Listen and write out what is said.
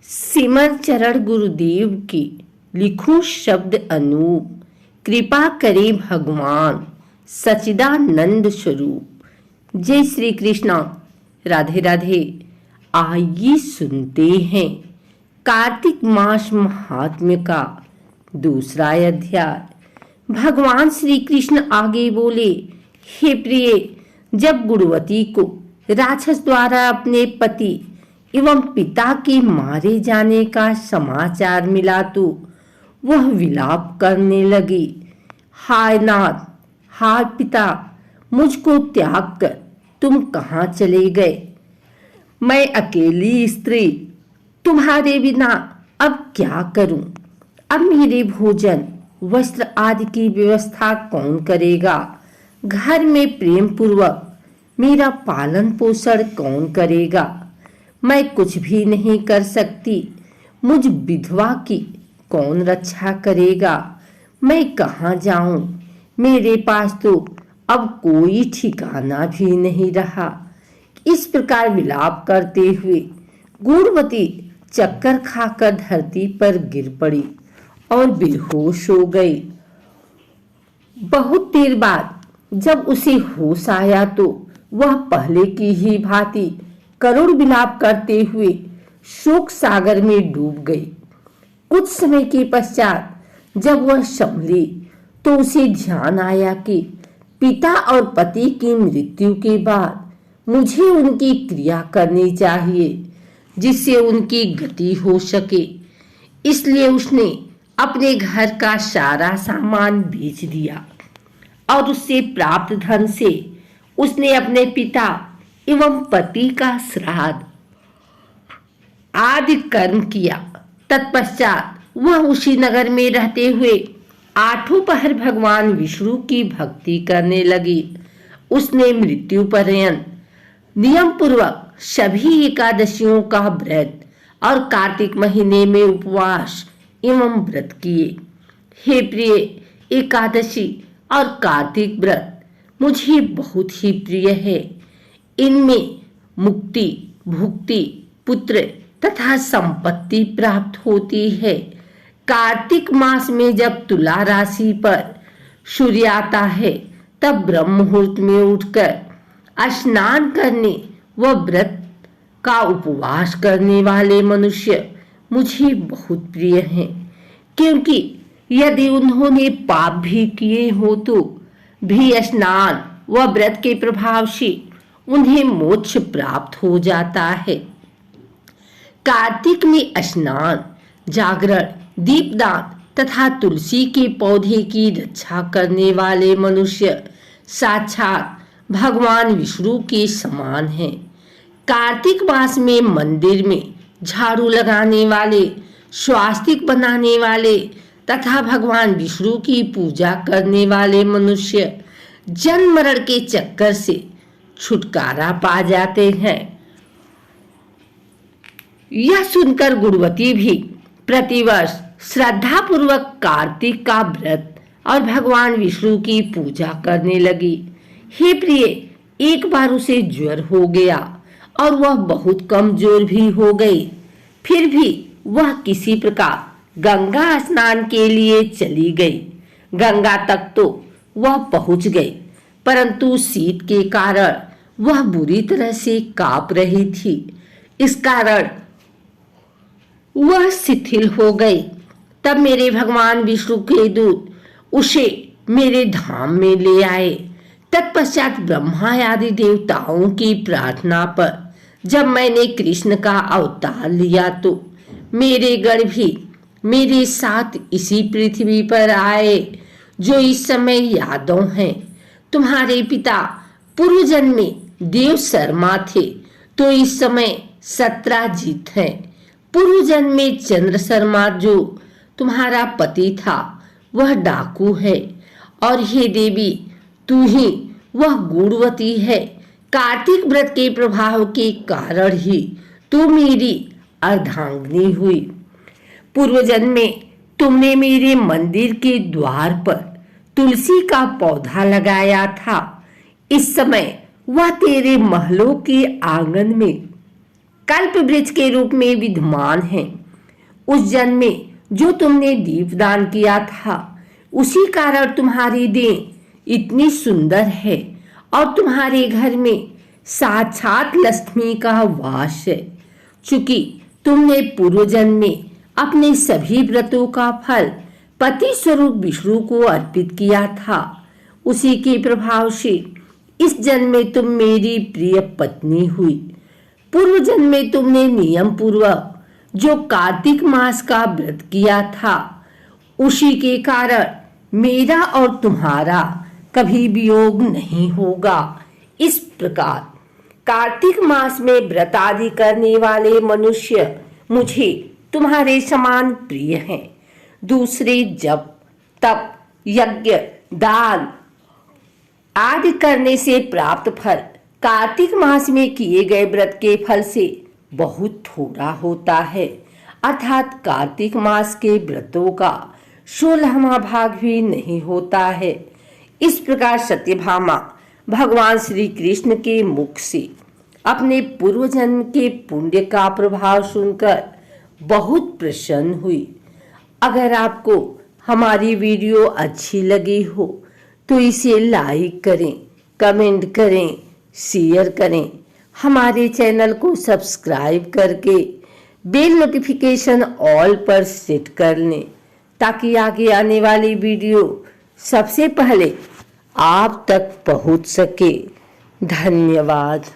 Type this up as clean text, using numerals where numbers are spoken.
सिमर चरण गुरुदेव की लिखूं शब्द अनूप। कृपा करे भगवान सच्चिदानंद स्वरूप। जय श्री कृष्णा। राधे राधे। आइए सुनते हैं कार्तिक मास महात्म्य का दूसरा अध्याय। भगवान श्री कृष्ण आगे बोले, हे प्रिय, जब गुरुवती को राक्षस द्वारा अपने पति एवं पिता के मारे जाने का समाचार मिला तो वह विलाप करने लगी। हाय नाथ, हाय पिता, मुझको त्याग कर तुम कहाँ चले गए? मैं अकेली स्त्री तुम्हारे बिना अब क्या करूं? अब मेरे भोजन वस्त्र आदि की व्यवस्था कौन करेगा? घर में प्रेम पूर्वक मेरा पालन पोषण कौन करेगा? मैं कुछ भी नहीं कर सकती। मुझ विधवा की कौन रक्षा करेगा? मैं कहाँ जाऊं? मेरे पास तो अब कोई ठिकाना भी नहीं रहा। इस प्रकार विलाप करते हुए गुणवती चक्कर खाकर धरती पर गिर पड़ी और बेहोश हो गई। बहुत देर बाद जब उसे होश आया तो वह पहले की ही भांति करुण विलाप करते हुए शोक सागर में डूब गई। कुछ समय के पश्चात जब वह संभली तो उसे ध्यान आया कि पिता और पति की मृत्यु के बाद मुझे उनकी क्रिया करनी चाहिए जिससे उनकी गति हो सके। इसलिए उसने अपने घर का सारा सामान बेच दिया और उससे प्राप्त धन से उसने अपने पिता एवं पति का श्राद्ध आदि कर्म किया। तत्पश्चात वह उसी नगर में रहते हुए आठों पहर भगवान विष्णु की भक्ति करने लगी। उसने मृत्यु पर्यंत नियम पूर्वक सभी एकादशियों का व्रत और कार्तिक महीने में उपवास एवं व्रत किए। हे प्रिय, एकादशी और कार्तिक व्रत मुझे बहुत ही प्रिय है। इनमें मुक्ति, भुक्ति, पुत्र तथा संपत्ति प्राप्त होती है। कार्तिक मास में जब तुला राशि पर सूर्य आता है तब ब्रह्म मुहूर्त में उठकर स्नान करने व व्रत का उपवास करने वाले मनुष्य मुझे बहुत प्रिय हैं, क्योंकि यदि उन्होंने पाप भी किए हो तो भी स्नान व व्रत के प्रभाव से उन्हें मोक्ष प्राप्त हो जाता है। कार्तिक में स्नान, जागरण, दीपदान तथा तुलसी के पौधे की रक्षा करने वाले मनुष्य साक्षात भगवान विष्णु के समान हैं। कार्तिक मास में मंदिर में झाड़ू लगाने वाले, स्वास्तिक बनाने वाले तथा भगवान विष्णु की पूजा करने वाले मनुष्य जन्म मरण के चक्कर से छुटकारा पा जाते हैं। यह सुनकर गुणवती भी प्रतिवर्ष श्रद्धा पूर्वक कार्तिक का व्रत और भगवान विष्णु की पूजा करने लगी। हे प्रिय, एक बार उसे ज्वर हो गया और वह बहुत कमजोर भी हो गई। फिर भी वह किसी प्रकार गंगा स्नान के लिए चली गई। गंगा तक तो वह पहुंच गई, परंतु शीत के कारण वह बुरी तरह से कांप रही थी। इस कारण वह शिथिल हो गई। तब मेरे भगवान विष्णु के दूत उसे मेरे धाम में ले आए। तत्पश्चात ब्रह्मा आदि देवताओं की प्रार्थना पर जब मैंने कृष्ण का अवतार लिया तो मेरे गण भी मेरे साथ इसी पृथ्वी पर आए जो इस समय यादव हैं। तुम्हारे पिता पूर्व जन्म में देव शर्मा थे तो इस समय सत्राजित हैं। पूर्व जन्म में चंद्र शर्मा जो तुम्हारा पति था वह डाकू है। और हे देवी, तू ही वह गुणवती है। कार्तिक व्रत के प्रभाव के कारण ही तू मेरी अर्धांगिनी हुई। पूर्व जन्म में तुमने मेरे मंदिर के द्वार पर तुलसी का पौधा लगाया था। इस समय वह तेरे महलों के आंगन में कल्प वृक्ष के रूप में विद्यमान हैं। उस जन्म में जो तुमने दीपदान किया था, उसी कारण तुम्हारी देह इतनी सुंदर है और तुम्हारे घर में साक्षात लक्ष्मी का वास है। चूंकि तुमने पूर्व जन्म में अपने सभी व्रतों का फल पति स्वरूप विष्णु को अर्पित किया था, उसी के प्रभाव से इस जन्म में तुम मेरी प्रिय पत्नी हुई। पूर्व जन्म में तुमने नियम पूर्वक जो कार्तिक मास का व्रत किया था, उसी के कारण मेरा और तुम्हारा कभी वियोग नहीं होगा। इस प्रकार कार्तिक मास में व्रत आदि करने वाले मनुष्य मुझे तुम्हारे समान प्रिय हैं। दूसरे जप, तप, यज्ञ, दान आदि करने से प्राप्त फल कार्तिक मास में किए गए व्रत के फल से बहुत थोड़ा होता है। अर्थात कार्तिक मास के व्रतों का 16वां भाग भी नहीं होता है। इस प्रकार सत्यभामा भगवान श्री कृष्ण के मुख से अपने पूर्व जन्म के पुण्य का प्रभाव सुनकर बहुत प्रसन्न हुई। अगर आपको हमारी वीडियो अच्छी लगी हो तो इसे लाइक करें, कमेंट करें, शेयर करें। हमारे चैनल को सब्सक्राइब करके बेल नोटिफिकेशन ऑल पर सेट कर लें, ताकि आगे आने वाली वीडियो सबसे पहले आप तक पहुंच सके। धन्यवाद।